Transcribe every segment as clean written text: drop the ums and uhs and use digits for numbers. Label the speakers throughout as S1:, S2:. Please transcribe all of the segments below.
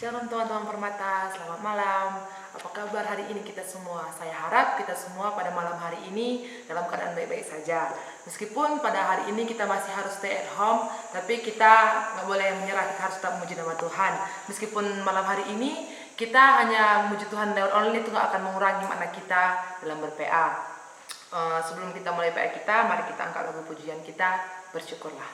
S1: Shalom teman-teman Permata, selamat malam. Apa kabar hari ini kita semua? Saya harap kita semua pada malam hari ini dalam keadaan baik-baik saja. Meskipun pada hari ini kita masih harus stay at home, tapi kita nggak boleh menyerah, kita harus tetap memuji nama Tuhan. Meskipun malam hari ini kita hanya memuji Tuhan lewat online, itu nggak akan mengurangi makna kita dalam ber-PA. Sebelum kita mulai PA kita, mari kita angkat lagu pujian kita, Bersyukurlah.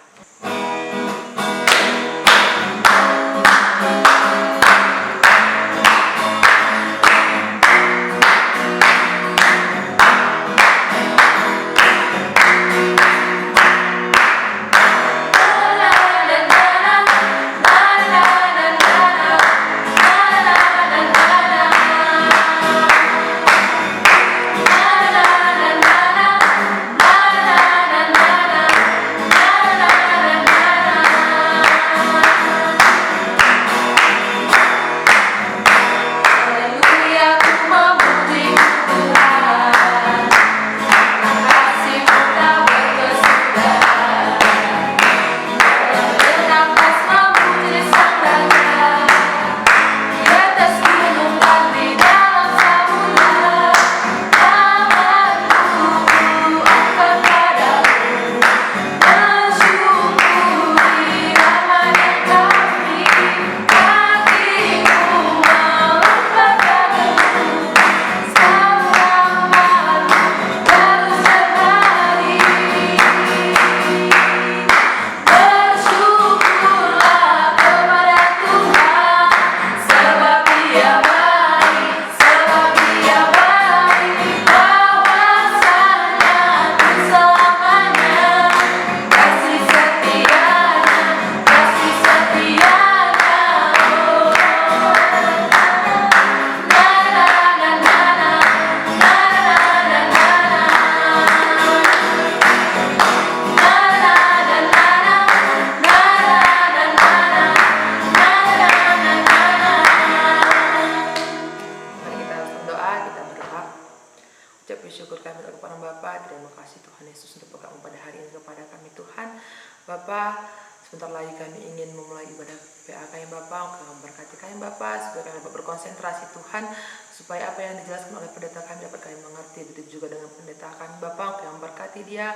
S1: Bapak, sebentar lagi kami ingin memulai ibadah PA kami Bapak, kami memberkati kami Bapak, supaya kami dapat berkonsentrasi Tuhan, supaya apa yang dijelaskan oleh pendeta kami dapat kami mengerti, begitu juga dengan pendeta kami Bapak, kami memberkati dia,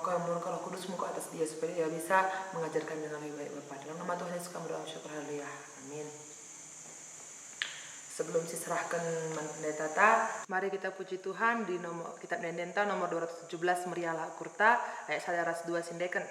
S1: kami menurunkan Roh Kudus ke atas dia, supaya dia bisa mengajar kami dengan lebih baik Bapak. Dalam nama Tuhan Yesus kami berdoa syukur, haleluya, amin. Sebelum diserahkan pendeta Tata, mari kita puji Tuhan di nomor kitab Dendenta nomor 217 Meriala Kurta ayat 1 2 Sindeken.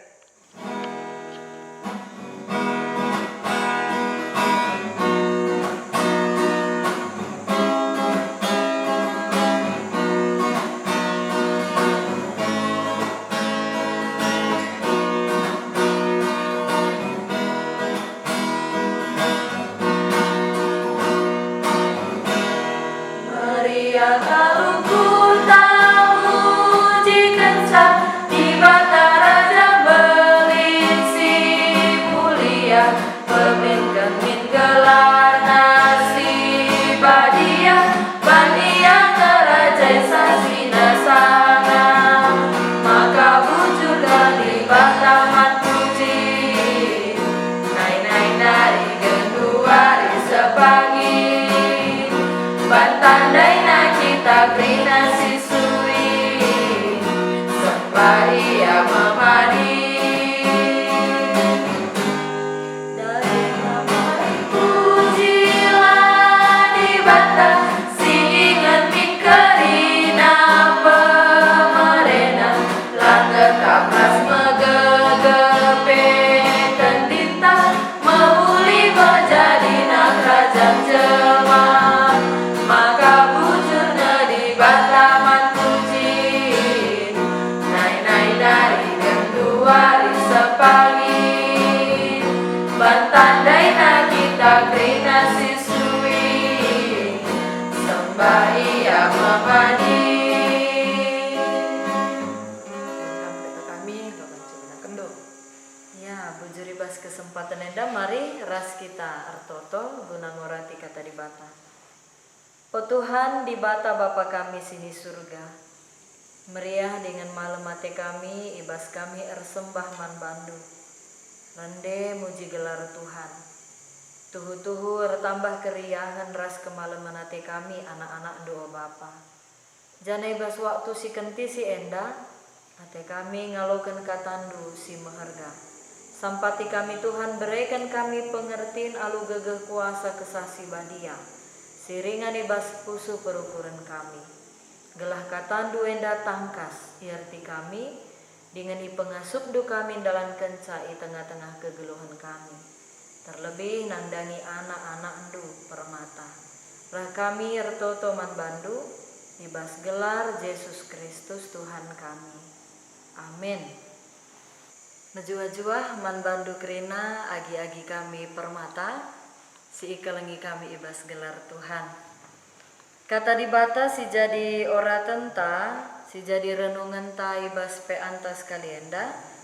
S2: Kesempatan enda mari ras kita artoto guna ngorati kata di bata. O Tuhan di bata Bapa kami sini surga, meriah dengan malam mate kami, ibas kami ersembah man bandu. Rande muji gelar Tuhan. Tuhu-tuhu retambah keriahan ras kemalaman ate kami anak-anak doa Bapa. Janai bas waktu si kenti si enda, ate kami ngalokan katandu si meharga. Sampati kami Tuhan berikan kami pengertian alu gegeh kuasa kesasi badia. Siringan ibas pusu perukuran kami. Gelah katandu enda tangkas, iarti kami, dengan ipengasup du kami dalam kenca i tengah-tengah kegeluhan kami. Terlebih nandangi anak-anak ndu permata. Lah kami ertoto man bandu, ibas gelar Yesus Kristus Tuhan kami. Amin. Najua-jua man bandu kerina agi-agi kami permata, si ikelengi kami ibas gelar Tuhan. Kata dibata si jadi ora tenta, si jadi renungan ta ibas pe antas kalienda.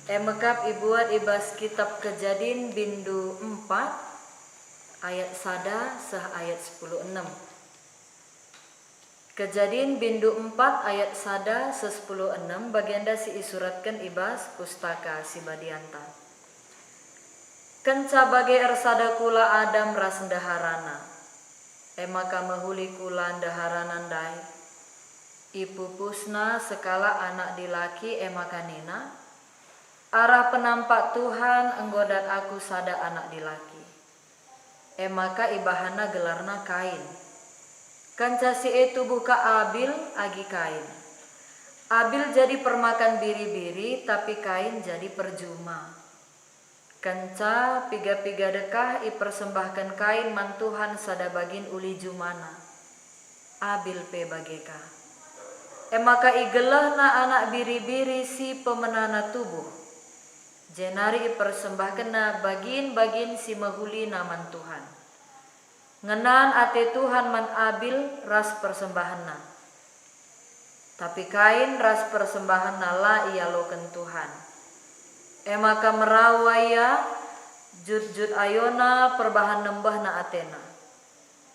S2: Emekap ibuat ibas kitab Kejadian bindu 4 ayat sada sah ayat 10:6. Kejadian bindu 4 ayat sada sah 10:6 bagianda si isuratkan ibas pustaka si badianta. Kenca bagai ersada kula Adam ras ndaharana. Emaka mahuli kula ndaharanan dai. Ipupusna sekala anak dilaki emaka nina. Arah penampak Tuhan enggodat aku sada anak dilaki. Emaka ibahana gelarna Kain. Kanca si itu buka Abil agi Kain. Abil jadi permakan biri-biri tapi Kain jadi perjuma. Kanca piga-piga dekah ipersembahkan Kain man Tuhan sada bagin uli jumana. Abil pe bageka. Emaka igelahna anak biri-biri si pemenana tubuh. Jenari persembahkena bagin-bagin si mahuli naman Tuhan. Ngenan ate Tuhan man Abil ras persembahanna. Tapi Kain ras persembahanna la ia loken Tuhan. Emaka merawaya jut-jut ayona perbahan nembah na atena.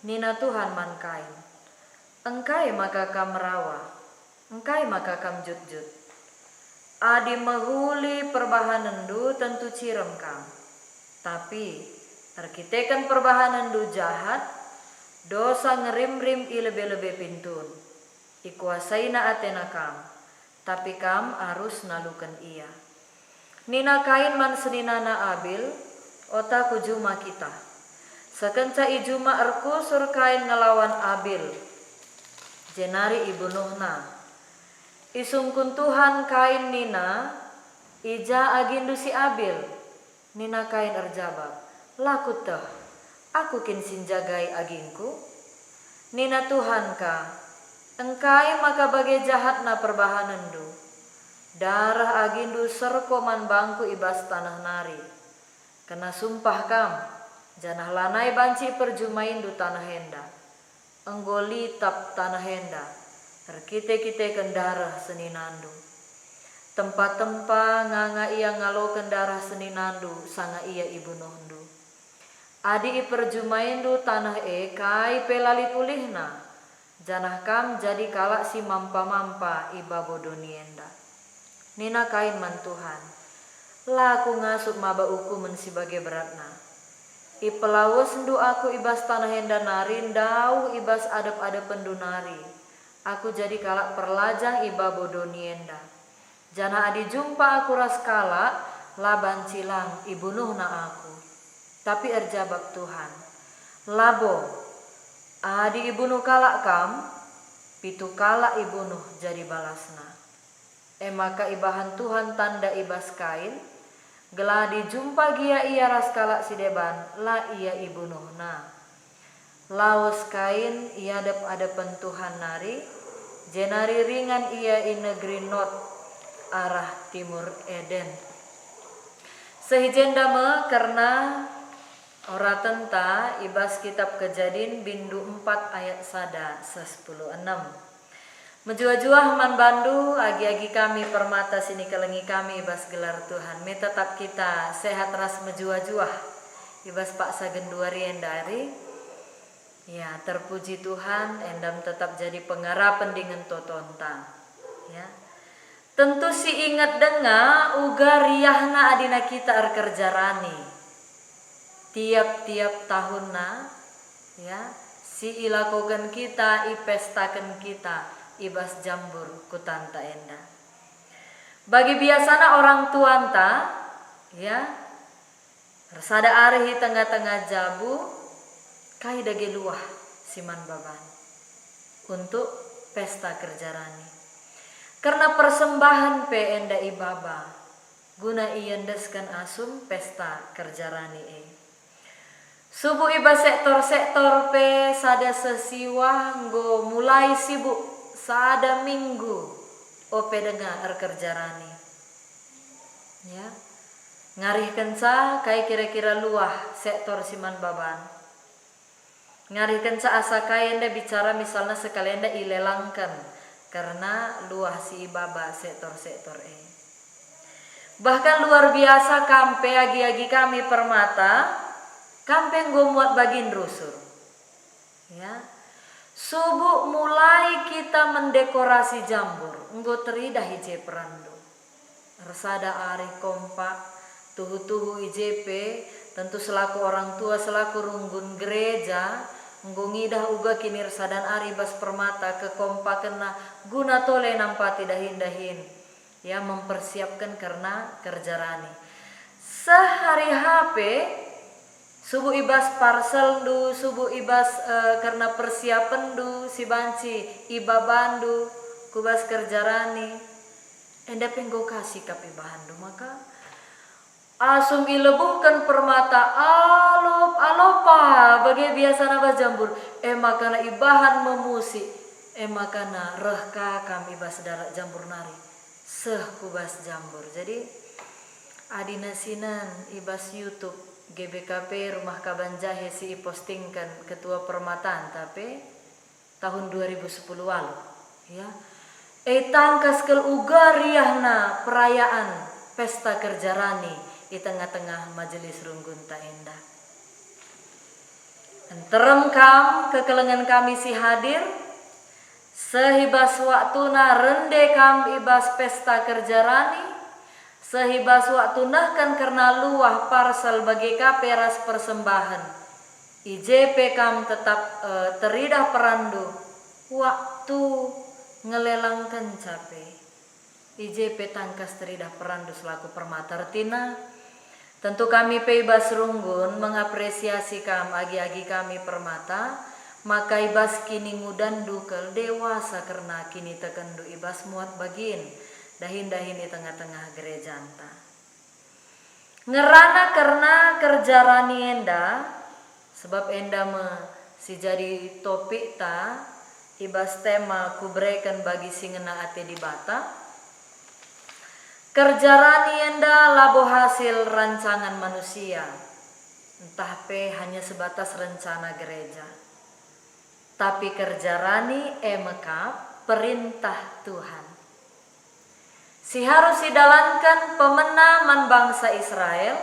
S2: Nina Tuhan man Kain. Engkai maka kam merawa. Engkai maka kam jut-jut. Adi mahuli perbahanandu tentu cirem kam. Tapi arkitekan perbahanandu jahat, dosa ngerim-rim i lebe-lebe pintun. Ikuasaina atena kam, tapi kam harus nalukan ia. Nina Kain man seninana Abil, otaku juma kita. Sekenca ijuma erkusur Kain ngelawan Abil. Jenari ibu Nuhna. Isungkun Tuhan Kain nina, ija agindu si Abil. Nina Kain erjabab, laku teh, aku kin sinjagai agingku. Nina Tuhan ka, engkai maka bagai jahat na perbahanandu. Darah agindu serko man bangku ibas tanah nari. Kena sumpah kam, janah lanai banci perjumaindu tanah henda. Enggoli tap tanah henda. Terkite-kite kendarah seninandu. Tempat-tempat nganga ia ngalo kendarah seninandu sanga ia ibu nohdu. Adi iperjumaindu tanah kai pelali pulihna. Janah kam jadi kalak si mampa-mampa iba bodonienda. Nina Kain man Tuhan. Laku ngasut maba ukumen si bagai beratna. Ipelawas ndu aku ibas tanah henda nari ndau ibas adep-adep pendunari. Aku jadi kalak perlajang iba bodonienda. Jana adi jumpa aku ras kalak, laban cilang ibunuhna aku. Tapi erjabab Tuhan, labo, adi ibunuh kalak kam, pitu kalak ibunuh jadi balasna. Emaka ibahan Tuhan tanda ibas Kain, gelah dijumpa gia ia ras kalak si deban, la ia ibunuhna. Laos Kain ia adep-adepen Tuhan nari, jenari ringan ia in negeri Not arah timur Eden. Sehijenda me karena ora tenta ibas kitab Kejadian bindu 4 ayat sada 10:6. Menjuah-juah man bandu agi-agi kami permata sini kelengi kami ibas gelar Tuhan. Me tetap kita sehat ras menjuah-juah ibas Pak Sagen 2 riendari. Ya, terpuji Tuhan, endam tetap jadi pengarapan dengan totonta. Ya. Tentu si ingat denga uga riahna adina kita kerjarani. tiap-tiap tahunna ya si ilakokan kita ipestakan kita ibas jambur kutanta enda. Bagi biasana orang tuanta ya rasada ari tengah-tengah jabu kai dage luah siman baban untuk pesta kerjarani. Karena persembahan pe enda ibaba guna iendeskan asum pesta kerjarani Subuh iba sektor-sektor pe sada sesiwa nggo mulai sibuk sada minggu ope dengar kerjarani. Ya. Ngarih kenca kai kira-kira luah sektor siman baban. Ngarih kenca asa kai enda bicara misalnya sekali enda ilelangkan karena luah si ibaba sektor-sektor Bahkan luar biasa kampe agi-agi kami permata kampe nggo muat bagin rusur. Ya. Subuh mulai kita mendekorasi jambur, nggo teridah ije perandu. Resada ari kompak, tuhu-tuhu IJP, tentu selaku orang tua selaku runggun gereja, nggo ngidah uga kini resadan ari bas permata kekompakena guna tole nampati dahin-dahin. Ya mempersiapkan karena kerjarani. Sehari HP subuh ibas parcel du, subuh ibas karena persiapan du si banci iba bandu kubas kerjarani. Enda penggo kasih kapi bahan du maka asum ilebuhkan permata alopa bagai biasa nabas jambur makana ibahan memusi makana rehka kami ibas darat jambur nari seh kubas jambur. Jadi adina sinan ibas YouTube GBKP Rumah Kaban Jahe si postingkan ketua permataan tapi tahun 2010 lalu ya tangkas kel uga riahna perayaan pesta kerjarani di tengah-tengah majelis runggun ta endah. Enterem kam kekelengan kami si hadir sehibas waktuna rende kam ibas pesta kerjarani sehibas waktu nahkan karena luah parcel bagi kaperas persembahan IJP kam tetap teridah perandu waktu ngelelangkan cape IJP tangkas teridah perandu selaku permata retina. Tentu kami peibas runggun mengapresiasi kam agi-agi kami permata maka ibas kini ngudan dukel dewasa karena kini tekendu ibas muat bagin dahin-dahin di tengah-tengah gereja anta. Ngerana karena kerjarani enda sebab enda si jadi topik ta ibas tema kubrekan bagi singena ate di bata. Kerjarani enda labo hasil rancangan manusia. Entah pe hanya sebatas rencana gereja. Tapi kerjarani mekap perintah Tuhan. Si harus didalankan pemenaman bangsa Israel.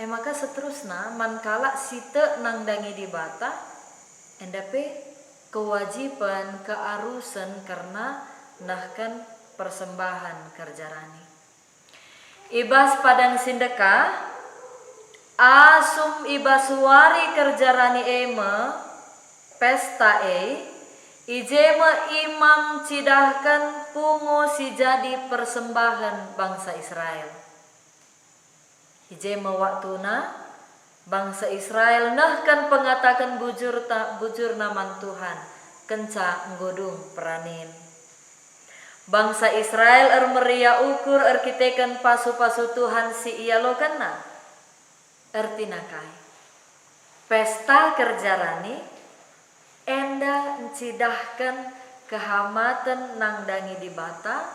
S2: Maka seterusnya mankala site nangdangi di bata. Endape kewajiban kearusan karena nahkan persembahan kerjarani. Ibas padang sindeka asum ibas wari kerjarani pesta ijeme imam cidahkan pungo si jadi persembahan bangsa Israel. Ijeme waktuna bangsa Israel nahkan pengatakan bujur naman Tuhan kenca nggodung peranin. Bangsa Israel meria ukur arkitekan pasu-pasu Tuhan si ia lokana. Ertinakai. Pesta kerjarani enda cidahkan kehamatan nangdangi di bata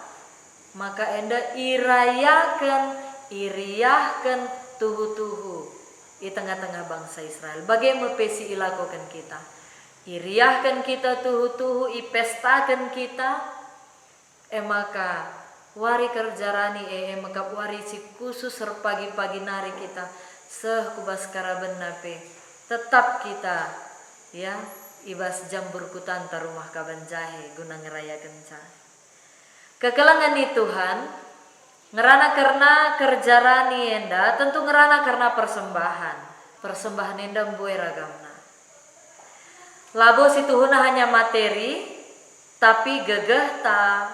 S2: maka enda iriahkan tuhu-tuhu di tengah-tengah bangsa Israel. Bagaimana pesi ilakokan kita? Iriahkan kita tuhu-tuhu ipestakan kita maka wari kerjarani maka wari si khusus pagi-pagi nari kita seh kubas karaben nape tetap kita ya ibas jambur kutanta Rumah Kaban Jahe guna ngeraya kenca. Kekelangan ni Tuhan ngerana karena kerjarani enda tentu ngerana karena persembahan. persembahan endam buai ragamna. Labo situhuna hanya materi, tapi gegeh ta,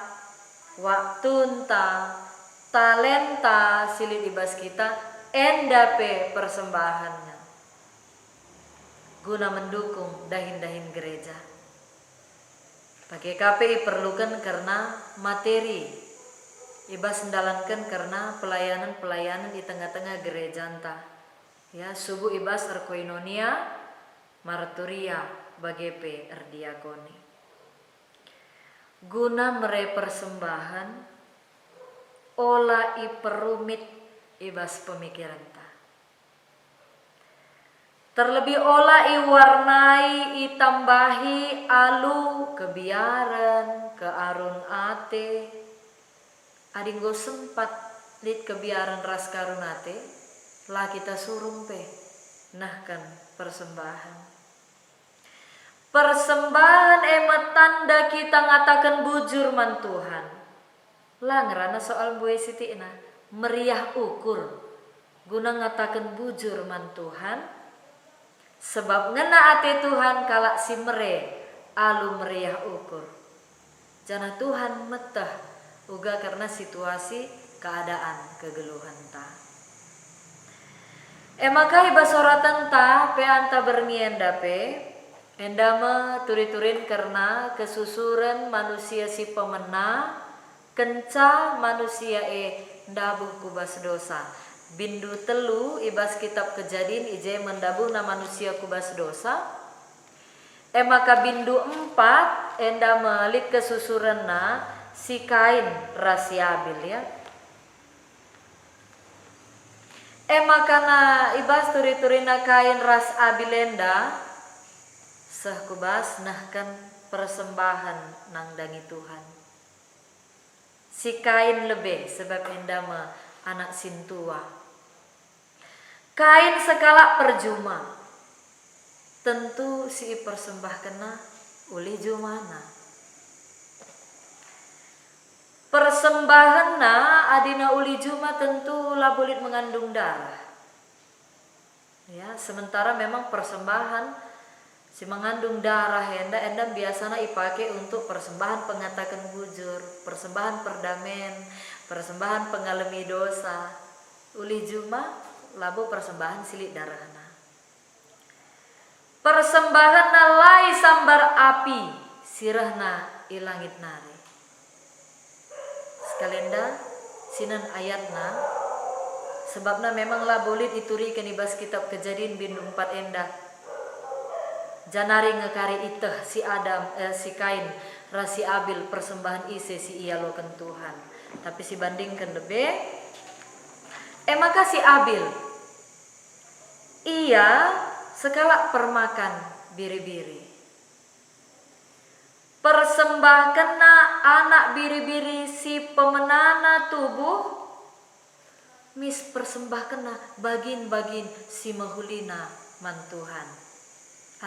S2: waktu ta, talenta silid ibas kita endape persembahannya guna mendukung dahin-dahin gereja. Pakai KPI perlukan karena materi, ibas sendalankan karena pelayanan-pelayanan di tengah-tengah gereja entah. Ya, subuh ibas erkoinonia, marturia, bagepe erdiakoni. Guna mere persembahan, olah iperumit ibas pemikiran ta. Terlebih olah iwarnai itambahi alu kebiaran, kearun ate. Adinggo sempat lid kebiaran ras karun ate, lah kita surung pe, nah kan persembahan. Persembahan emat tanda kita ngatakan bujur man Tuhan. Lah ngerana soal buai siti na meriah ukur guna ngatakan bujur man Tuhan. Sebab ngena ate Tuhan kalak si mere alu meriah ukur. Jana Tuhan metah uga karena situasi keadaan kegeluhan ta. Maka basoratan ta pe anta bernienda pe endama turi-turin karena kesusuran manusia si pemena kenca manusia ndabuh kubas dosa. Bindu telu ibas kitab Kejadian ije mendabuh na manusia kubas dosa. Maka bindu 4 enda melit kesusuran na si Kain ras Abil ya. Maka na ibas turi-turi na Kain ras Abil enda seh kubas nahkan persembahan nang dangi Tuhan. Si Kain lebih sebab enda me anak sintua. Kain sekala perjuma, tentu si persembah kena uli jumana. Persembahan na adina uli juma tentu lah boleh mengandung darah. Ya, sementara memang persembahan si mengandung darah enda biasanya dipakai untuk persembahan pengatakan bujur, persembahan perdamen, persembahan pengalami dosa. Uli juma labu persembahan silik darahna. Persembahan na lai sambar api sirahna ilangit nari. Sekalianda sinan ayatna sebabna memang lah boleh diturikan ibas kitab Kejadian bindu 4 endah. Janari ngekari iteh si Adam si Kain rasi Abil persembahan ise si iya loken Tuhan. Tapi si bandingkan lebih maka si Abil ia sekala permakan biri-biri. Persembahkan na anak biri-biri si pemenana tubuh mis persembahkan na bagin-bagin si mahulina man Tuhan.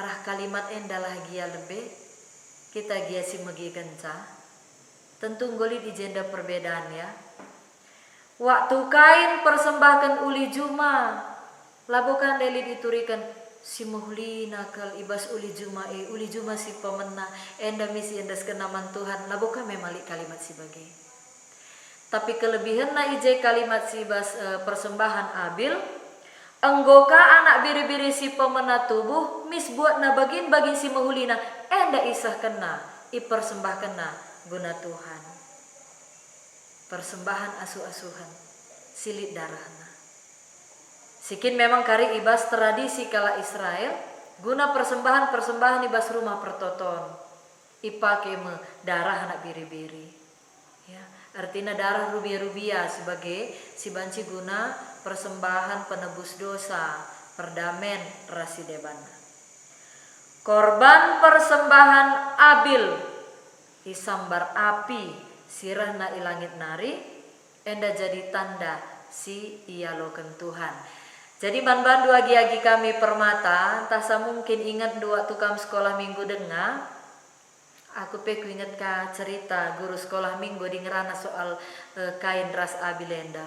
S2: Arah kalimat endalah gia lebih kita gia si megi kenca. Tentu ngoli di jenda perbedaan ya. Waktu Kain persembahkan uli juma, labukan deli diturikan si muhlina kal ibas uli juma si pemena enda misi endas kenaman Tuhan, labukan memali kalimat si bagai. Tapi kelebihan na ije kalimat si ibas persembahan Abil, enggoka anak biri-biri si pemena tubuh mis buat na bagin si muhlina enda isah kena ipersembahkan na guna Tuhan. Persembahan asuh-asuhan silit darahna. Sikin memang kari ibas tradisi kala Israel guna persembahan ibas rumah pertoton ipake me darah anak biri-biri ya, artinya darah rubia-rubia sebagai si banci guna persembahan penebus dosa perdamen rasi debana. Korban persembahan Abil isambar api sirahna ilangit nari enda jadi tanda si ialoken Tuhan. Jadi ban-bandu agi-agi kami permata entah mungkin ingat dua tukang sekolah minggu dengar. Aku peku ingat ka cerita guru sekolah minggu di ngerana soal Kain ras Abil enda.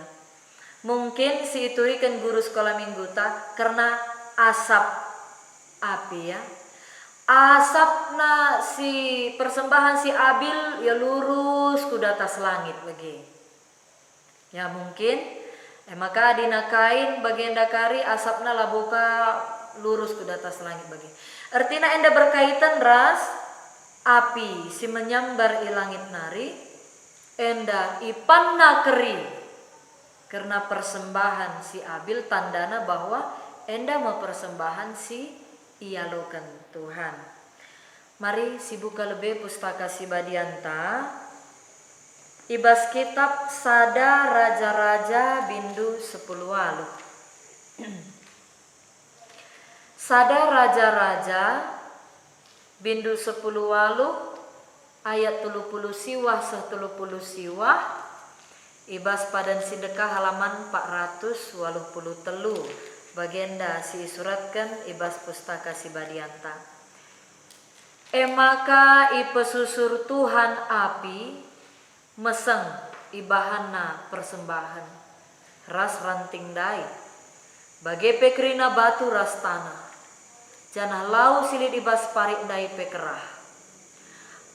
S2: Mungkin si itu ikan guru sekolah minggu ta karena asap api ya. Asapna si persembahan si Abil ya lurus ku atas langit bagi. Ya mungkin maka adina kain bagenda kari asapna labuka lurus ku atas langit bagi. Artinya enda berkaitan ras api si menyambar i langit nari enda ipanna keri karena persembahan si Abil tandana bahwa enda mau persembahan si ialokan Tuhan. Mari si buka lebih pustaka si Badianta ibas kitab Sada Raja-Raja bindu 10 walu. Sada Raja-Raja bindu 10 walu ayat 30 siwah 30 siwah ibas padan sidekah halaman 483 bagenda si suratkan ibas pustaka si Badianta. Maka ipesusur Tuhan api meseng ibahana persembahan ras ranting dai bage pekrina batu ras tanah janah lau silid ibas parik dai pekerah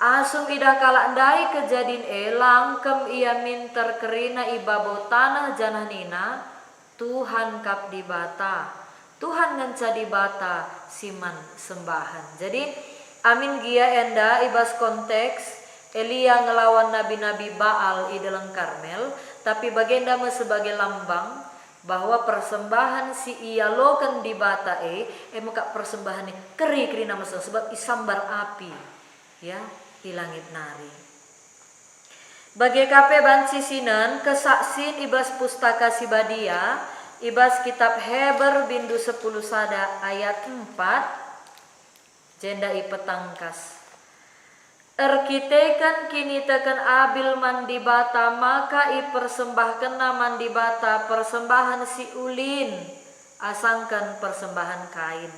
S2: asung ida kalak dai kejadin langkem ia minter kerina ibabo tanah janah nina Tuhan kap di bata Tuhan ngenca di bata siman sembahan. Jadi amin gia enda ibas konteks Elia ngelawan nabi-nabi Baal i dalam Karmel, tapi bagenda sebagai lambang bahwa persembahan si ialokan di bata muka persembahan keri kerina masa sebab isambar api ya di langit nari. Bagi kape banci sinan kesaksin ibas pustaka si Badia ibas kitab Heber bindu 10 sada ayat 4 jenda i petangkas. Erkitekan kini tekan Abil mandi bata maka i persembahkan mandi bata persembahan si ulin asangkan persembahan kain.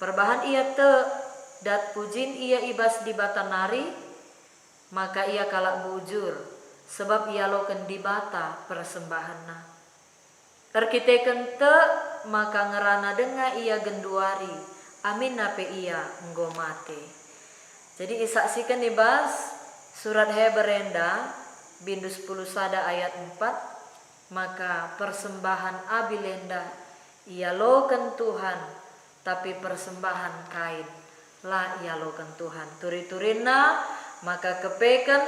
S2: Perbahan ia te dat pujin ia ibas di bata nari maka ia kalak bujur sebab ia loken di bata persembahanna. Erkitekan te maka ngerana denga ia genduari amin nape ia nggomate. Jadi isaksikan ibas surat Heberenda bindu 10 sada ayat 4 maka persembahan Abilenda ia loken Tuhan tapi persembahan kain la ia loken Tuhan. Turi-turina maka kepekan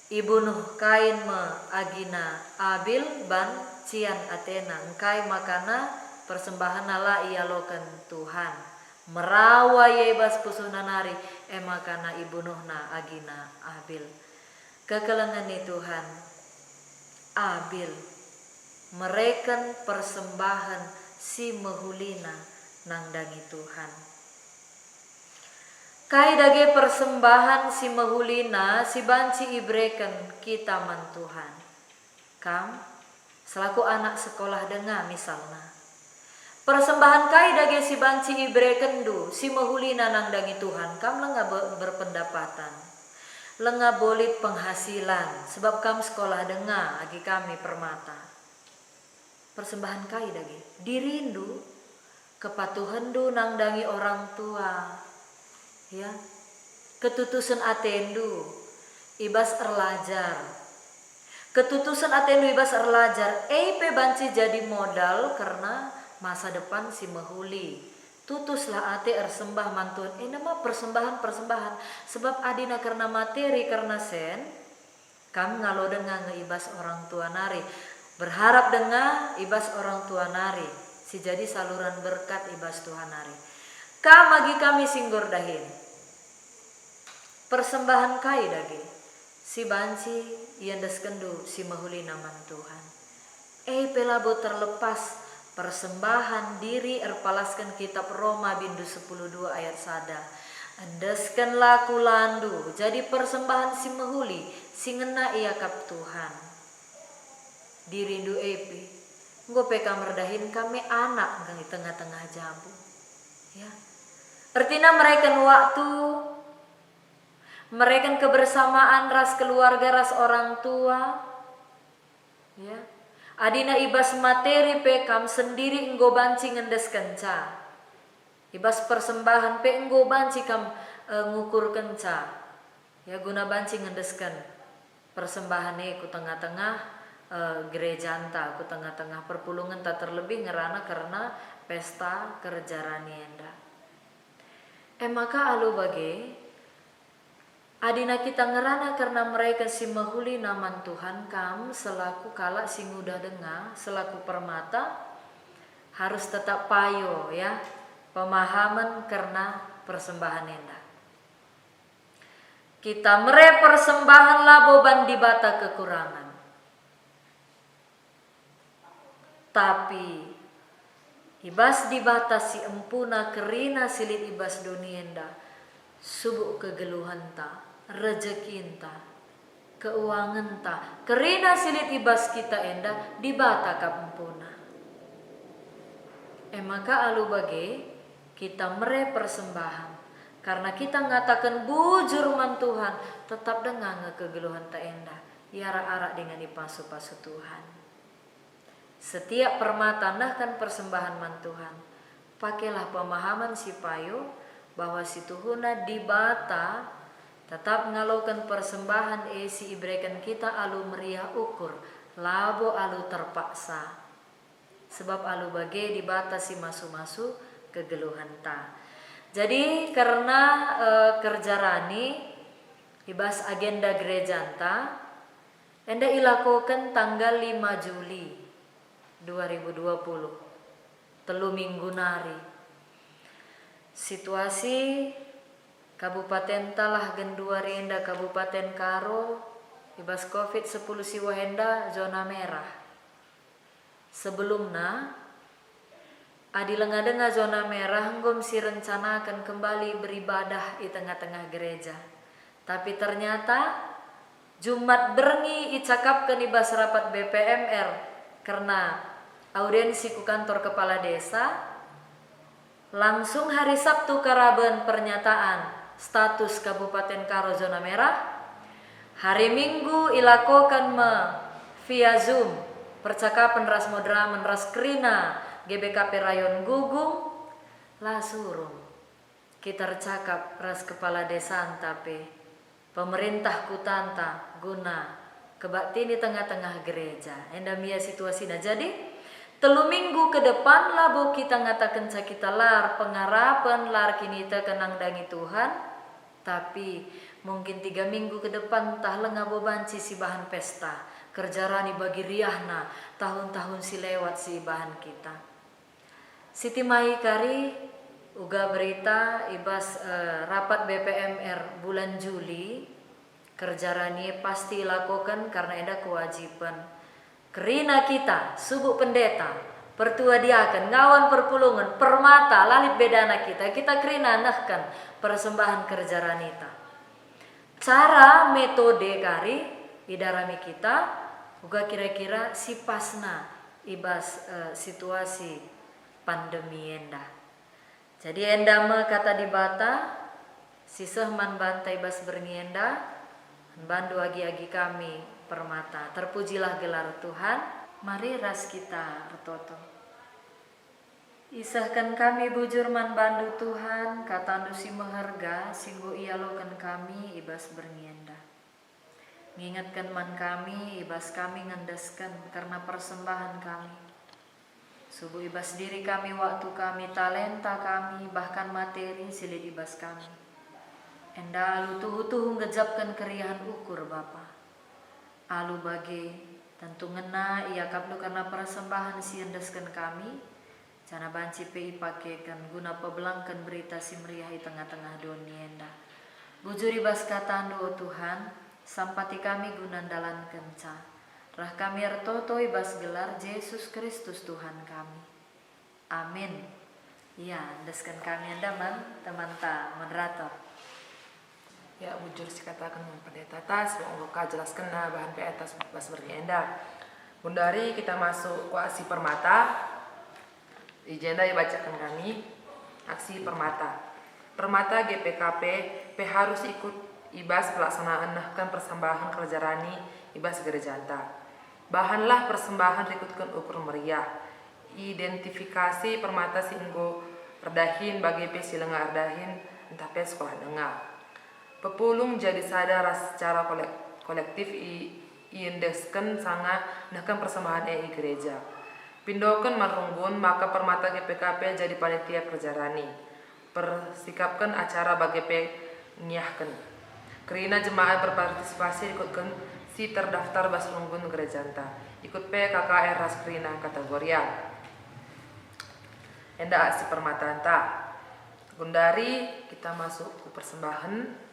S2: ibunuh kain me agina Abil ban cian Athena engkai makana persembahan la ia loken Tuhan merawa yebas pusuna nari makana ibunuhna agina Abil kekelengan ni Tuhan Abil mereken persembahan si mehulina nangdangi Tuhan. Kai dage persembahan si mehulina si banci ibreken kita man Tuhan. Kam selaku anak sekolah denga misalnya. Persembahan kai dage si banci ibreken du si mehulina nangdangi Tuhan. Kam lenga berpendapatan. Lenga bolit penghasilan sebab kam sekolah denga agi kami permata. Persembahan kai dage dirindu kepatuhan du nangdangi orang tua. Ya, ketutusan atendu ibas erlajar. Ketutusan atendu ibas erlajar pe banci jadi modal karena masa depan si mehuli. Tutuslah ate ersembah mantun. Nama persembahan sebab adina karena materi karena sen kam ngalo denga ngeibas orang tua nari. Berharap denga ibas orang tua nari. Si jadi saluran berkat ibas Tuhan nari. Magi kami singgor dahin persembahan kai dage si banci iandas kendu si mahuli naman Tuhan pelabo terlepas persembahan diri erpalaskan kitab Roma bindu 10:2 ayat sada andaskan laku landu jadi persembahan si mahuli si ngena ia kap Tuhan dirindu nggo peka merdahin kami anak di tengah-tengah jambu ya. Artinya mereka waktu, mereka kebersamaan ras keluarga ras orang tua, ya. Adina ibas materi pekam sendiri enggo banci ngendes kenca. Ibas persembahan pe enggo banci kam ngukur kenca. Ya guna banci ngendeskan persembahannya ku tengah-tengah gereja anta, ku tengah-tengah perpulungan tak terlebih ngerana karena pesta kerjarani enda. Maka alu bage adina kita ngerana karena mereka si mahuli naman Tuhan kam selaku kala si nguda dengar selaku permata harus tetap payo ya pemahaman karena persembahan enda. Kita mere persembahan laboban di bata kekurangan. Tapi ibas di bata si empuna kerina silit ibas dunienda subuk kegeluhan ta, rezeki ta, keuangan ta, kerina silit ibas kita enda di bata kampuna. Maka alu bage kita mere persembahan karena kita ngatakan bujur man Tuhan tetap dengan kegeluhan ta enda iara-ara dengan ipasu-pasu Tuhan. Setiap permata nahkan persembahan man Tuhan. Pakailah pemahaman si payo bahwa si Tuhuna di bata tetap ngalokan persembahan si ibrekan kita alu meriah ukur labo alu terpaksa. Sebab alu bage di bata si masu-masu kegeluhan ta. Jadi karena kerjarani ibas agenda gereja anta enda ilakokan tanggal 5 Juli 2020 telu minggu nari. Situasi Kabupaten Talah Genduari enda Kabupaten Karo ibas COVID-10 siwa enda zona merah. Sebelumnya adi lenga-denga zona merah nggom si rencana akan kembali beribadah di tengah-tengah gereja. Tapi ternyata Jumat berngi icakapkan ibas rapat BPMR karena audiensi ku kantor kepala desa. Langsung hari Sabtu karaben pernyataan status Kabupaten Karo zona merah. Hari Minggu ilakokan via Zoom percakapan ras modraman ras krina GBKP Rayon Gugung lah surung kita cakap ras kepala desa antape pemerintah kutanta guna kebaktini tengah-tengah gereja endamia situasinya. Jadi telu minggu ke depan labo kita ngatakan kita lar pengarapan lar kini kita kenang dangi Tuhan. Tapi mungkin 3 minggu ke depan tah lengabo banci si bahan pesta kerjarani bagi riahna tahun-tahun si lewat si bahan kita. Siti Mai kari uga berita ibas rapat BPMR bulan Juli kerjarani pasti lakukan karena ada kewajiban. Kerina kita subuk pendeta pertua diakan ngawan perpulungan permata lalit bedana kita kerina nahkan persembahan kerjaranita. Cara metode kari idarami kita uga kira-kira si pasna ibas situasi pandemi enda. Jadi enda me kata di bata siseh man bantai bas bernienda bandu agi-agi kami permata. Terpujilah gelar Tuhan. Mari ras kita retoto. Isahkan kami bujur man bandu Tuhan katandu si meharga singgo ialokan kami ibas bernienda. Ngingatkan man kami, ibas kami ngandaskan karena persembahan kami. Subuh ibas diri kami, waktu kami, talenta kami, bahkan materi silid ibas kami. Enda alu tuhu-tuhu ngejapkan keriahan ukur Bapa. Alu bage tentu ngena ia kaplu karena persembahan si endaskan kami. Cana banci pei pakekan guna pebelangkan berita si meriahi tengah-tengah dunia enda. Bujur ibas katandu oh Tuhan. Sampati kami gunandalan kenca. Rah kami ertoto ibas gelar Yesus Kristus Tuhan kami. Amin. Ya, deskan kami andaman teman-teman moderator.
S1: Ya bujur si katakan pendeta tas monggo jelaskan bahan pe atas bas bernienda. Bundari kita masuk kuasi permata. Agenda dibacakan kami aksi permata. Permata GPKP P harus ikut ibas pelaksanaan nahkan persembahan kerjarani ibas gerejanta. Bahanlah persembahan rikutkan ukur meriah. Identifikasi permata singgo erdahin bagi pe silenga erdahin entah pe sekolah dengar. Pepulung jadi sadar secara kolektif iendesken sanga nahkan persembahan i gereja. Pindoken marunggun maka permata GPKP jadi panitia perjarani. Persikapkan acara bagi pe nyiahkan. Kerina jemaat berpartisipasi ikutkan si terdaftar baslunggun gerejanta. Ikut pe KKR ras kerina kategorial. Enda si permatanta. Gundari kita masuk ke persembahan.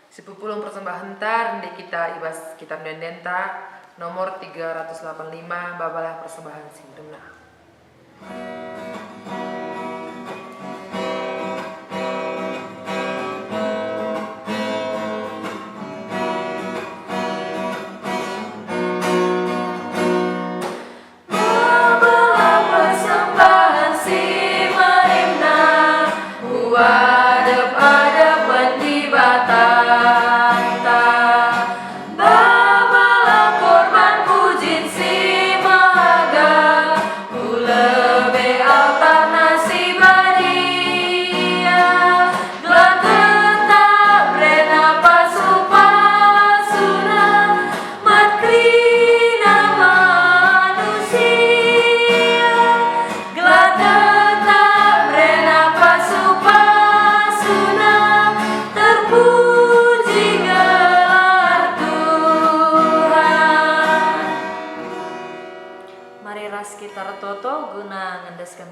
S1: Si pupulung persembahan tar di kita ibas kitab dendenta nomor 385 babalah persembahan sindemna.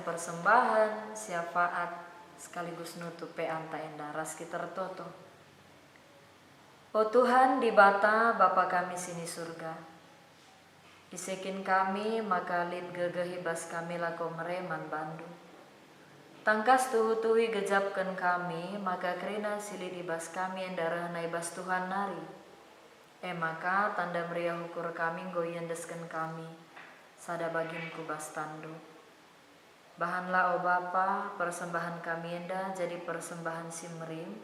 S2: Persembahan syafaat sekaligus nutup pe anta enda ras kita retoto. O Tuhan di bata Bapa kami sini surga, isekin kami maka lid gegehi bas kami lako mereman bandu. Tangkas tuhi gejapkan kami maka kerina silid ibas kami endarah naibas Tuhan nari. Maka tanda meriah ukur kami goyendeskan kami sada bagin kubas tandu. Bahanlah o Bapa persembahan kami enda jadi persembahan simrim.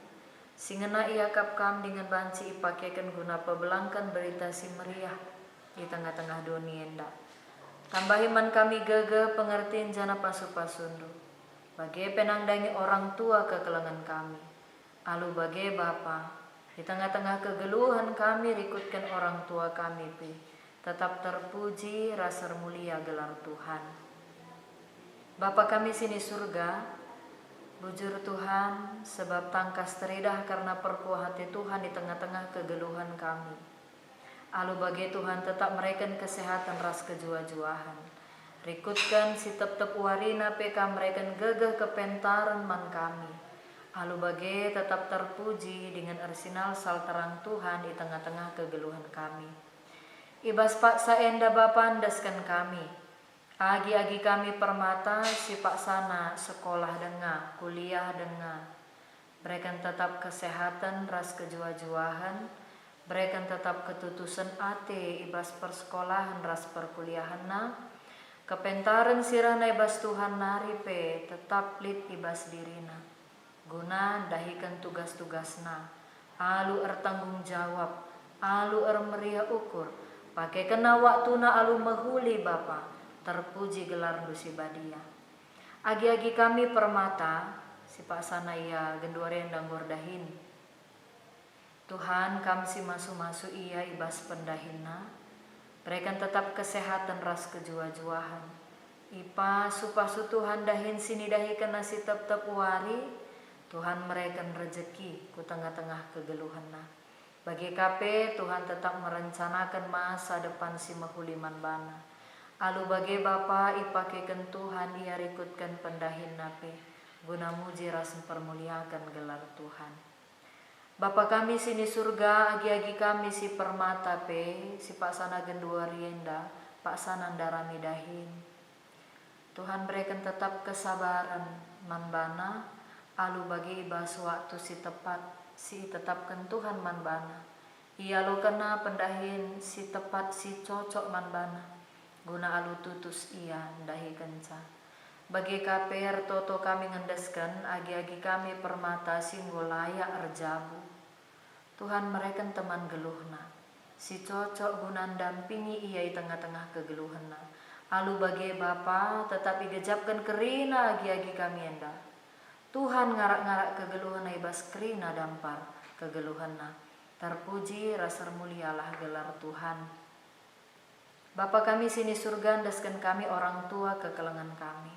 S2: Singena iakap kam dengan banci ipakaikan guna pebelangkan berita simeriah di tengah-tengah dunia enda. Tambahiman kami gege pengertian jana pasu-pasundu. Bagai penangdangi orang tua kekelengan kami. Alu bagai Bapa di tengah-tengah kegeluhan kami rikutkan orang tua kami pi. Tetap terpuji rasa mulia gelar Tuhan. Bapa kami sini surga, bujur Tuhan sebab tangkas teridah karena perkuah hati Tuhan di tengah-tengah kegeluhan kami. Alu bagi Tuhan tetap mereken kesehatan ras kejua-juahan. Rikutkan si tep-tep warina peka mereken gegeh kepentaran man kami. Alu bagi tetap terpuji dengan arsenal sal terang Tuhan di tengah-tengah kegeluhan kami. Ibas paksa enda Bapa andaskan kami. Agi-agi kami permata si paksana sekolah dengar, kuliah dengar. Berikan tetap kesehatan ras kejua-juahan. Berikan tetap ketutusan ate ibas persekolahan ras perkuliahan na. Kepentaran sirah ibas Tuhan naripe tetap lid ibas dirina. Guna dahikan tugas-tugasna. Alu tanggung jawab. Alu meriah ukur. Pakai kena waktu na alu mahuli Bapa. Terpuji gelar dusi badia. Agi-agi kami permata si paksana ia genduaren dan gordahin. Tuhan kami si masu-masu ia ibas pendahina. Berikan tetap kesehatan ras kejua-juahan. Ipa supasu Tuhan dahin sini dahikan nasi tep-tep wari. Tuhan mereken rezeki ku tengah-tengah kegeluhan na. Bagi KP Tuhan tetap merencanakan masa depan si mahuliman bana. Alu bagi Bapa ipakaikan Tuhan ia rikutkan pendahin nape guna muji ras permuliakan gelar Tuhan. Bapa kami sini surga agi-agi kami si permata pe si paksana gendua rienda paksana darami dahin. Tuhan berikan tetap kesabaran manbana alu bagi ibas waktu si tepat si tetapkan Tuhan manbana. Ia lu kena pendahin si tepat si cocok manbana. Guna alu tutus ia dahi kenca. Bagi KPR toto kami ngendeskan agi-agi kami permata singgol layak erjabu. Tuhan mereken teman geluhna. si cocok guna dampingi ia di tengah-tengah kegeluhanna. Alu bagi Bapa tetapi gejapkan kerina agi-agi kami enda. Tuhan ngarak-ngarak kegeluhanna ibas kerina dampar kegeluhanna. Terpuji rasa mulialah gelar Tuhan. Bapa kami sini surga, andaskan kami orang tua kekelengan kami.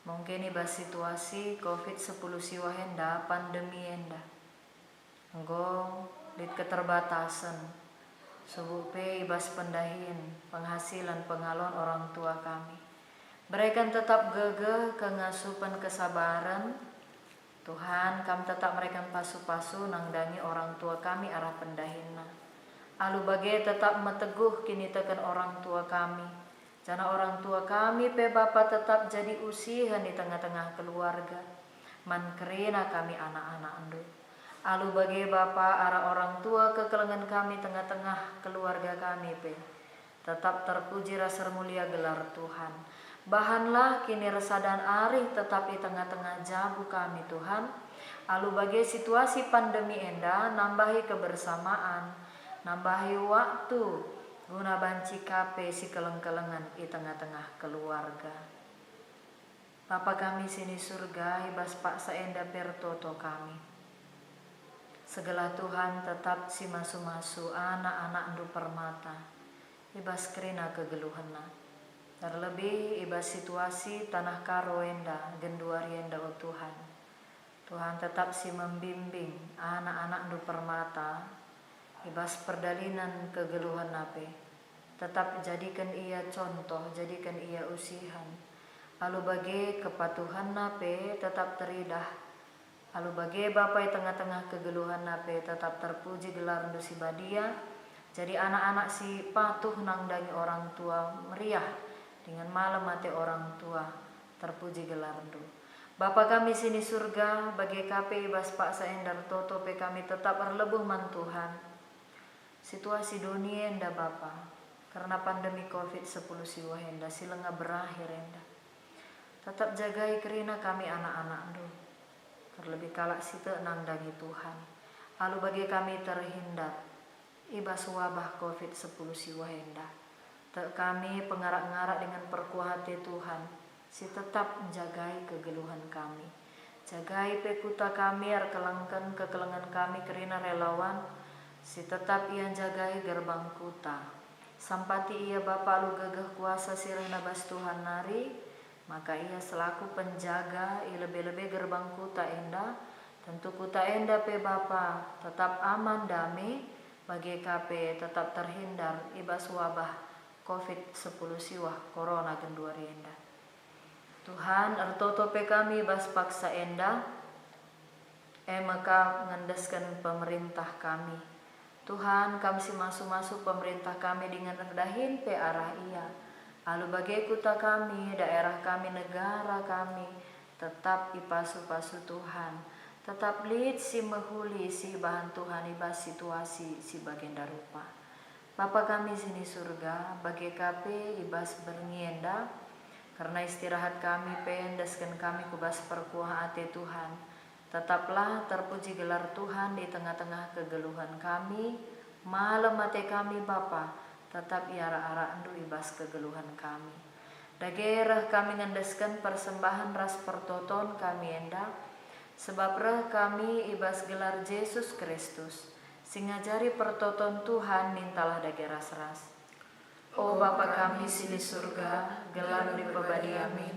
S2: Mungkin ibas situasi COVID-10 siwa henda, pandemi henda. Engkau di keterbatasan. Subupe ibas pendahin, penghasilan pengalon orang tua kami. Berikan tetap gege kengasupan kesabaran. Tuhan, kami tetap mereka pasu-pasu nangdangi orang tua kami arah pendahina. Alu bagai tetap meteguh kini tekan orang tua kami. Jana orang tua kami pe Bapa tetap jadi usihan di tengah-tengah keluarga. Man kerina kami anak-anak andu. Alu bagai Bapa arah orang tua kekelengan kami tengah-tengah keluarga kami pe. Tetap terpuji rasa mulia gelar Tuhan. Bahanlah kini resadan arih tetap di tengah-tengah jabu kami Tuhan. Alu bagai situasi pandemi enda nambahi kebersamaan, nambahi waktu guna banci kape si keleng-kelengan di tengah-tengah keluarga. Bapa kami sini surga ibas paksa enda pertoto kami. Segala Tuhan tetap si masu-masu anak-anak ndu permata ibas kerina kegeluhanna. Terlebih ibas situasi tanah karo enda genduari enda o Tuhan. Tuhan tetap si membimbing anak-anak ndu permata ibas perdalinan kegeluhan nape. Tetap jadikan ia contoh, jadikan ia usihan. Alu bagi kepatuhan nape tetap teridah. Alu bagi Bapa tengah-tengah kegeluhan nape tetap terpuji gelar ndu si badia. Jadi anak-anak si patuh nangdangi orang tua meriah dengan malam mati orang tua terpuji gelar ndu. Bapa kami sini surga bagi KP ibas paksa endar toto pe kami tetap berlebuh man Tuhan. Situasi dunia enda Bapa karena pandemi COVID-10 siwa enda silenga berakhir enda. Tetap jagai kerina kami anak-anak ndu. Terlebih kalak site nangdangi Tuhan. Alu bagi kami terhindar ibas wabah COVID-10 siwa enda. Tak kami pengarak-ngarak dengan perkuah hati Tuhan. Si tetap menjagai kegeluhan kami. Jagai pekuta kami ar kelangkan kekelengan kami kerina relawan. Si tetap ia jagai gerbang kuta. Sampati ia Bapa lu gagah kuasa sirena bas Tuhan nari. Maka ia selaku penjaga lebih-lebih gerbang kuta enda. Tentu kuta enda pe Bapa tetap aman damai. Bagi KP tetap terhindar ibas wabah COVID-10 siwah corona genduari enda. Tuhan ertoto pe kami ibas paksa enda. Maka ngendeskan pemerintah kami. Tuhan kami si masuk-masuk pemerintah kami dengan rendahin pe arah ia. Alu bagai kuta kami, daerah kami, negara kami, tetap ipasu-pasu Tuhan. Tetap lid si mehuli si bahan Tuhan ibas situasi si bagian darupa. Bapa kami sini surga, bagi KP ibas bernienda, karena istirahat kami pendaskan kami kubas perkuah hati Tuhan. Tetaplah terpuji gelar Tuhan di tengah-tengah kegeluhan kami, malam mati kami Bapa. Tetap iara-ara andu ibas kegeluhan kami. Dagerah kami ngandaskan persembahan ras pertoton kami enda. Sebab reh kami ibas gelar Yesus Kristus. Singajari pertoton Tuhan mintalah dagerah seras. O Bapa kami sini surga, gelar di pebadi amin.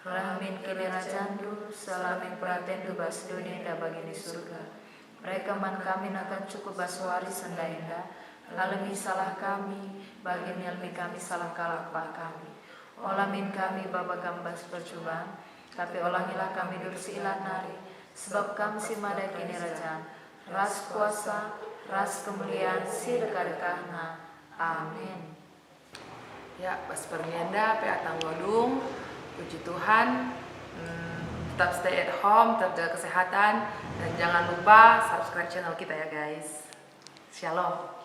S2: Rahmin kini rajandu, salamin praten bas dunia da bagini surga. Mereka man kami akan cukup baswari sendainda. Alami salah kami, bagian almi kami salah kalapa kami. Olamin kami baba gambas percobaan, tapi olangilah kami dursi ilan nari. Sebab kami si mada kini rajaan, ras kuasa, ras kemuliaan si dekat-dekatna. Amin.
S1: Ya, pas pernianda pe atang godung, puji Tuhan. Tetap stay at home, tetap jaga kesehatan, dan jangan lupa subscribe channel kita ya guys. Shalom.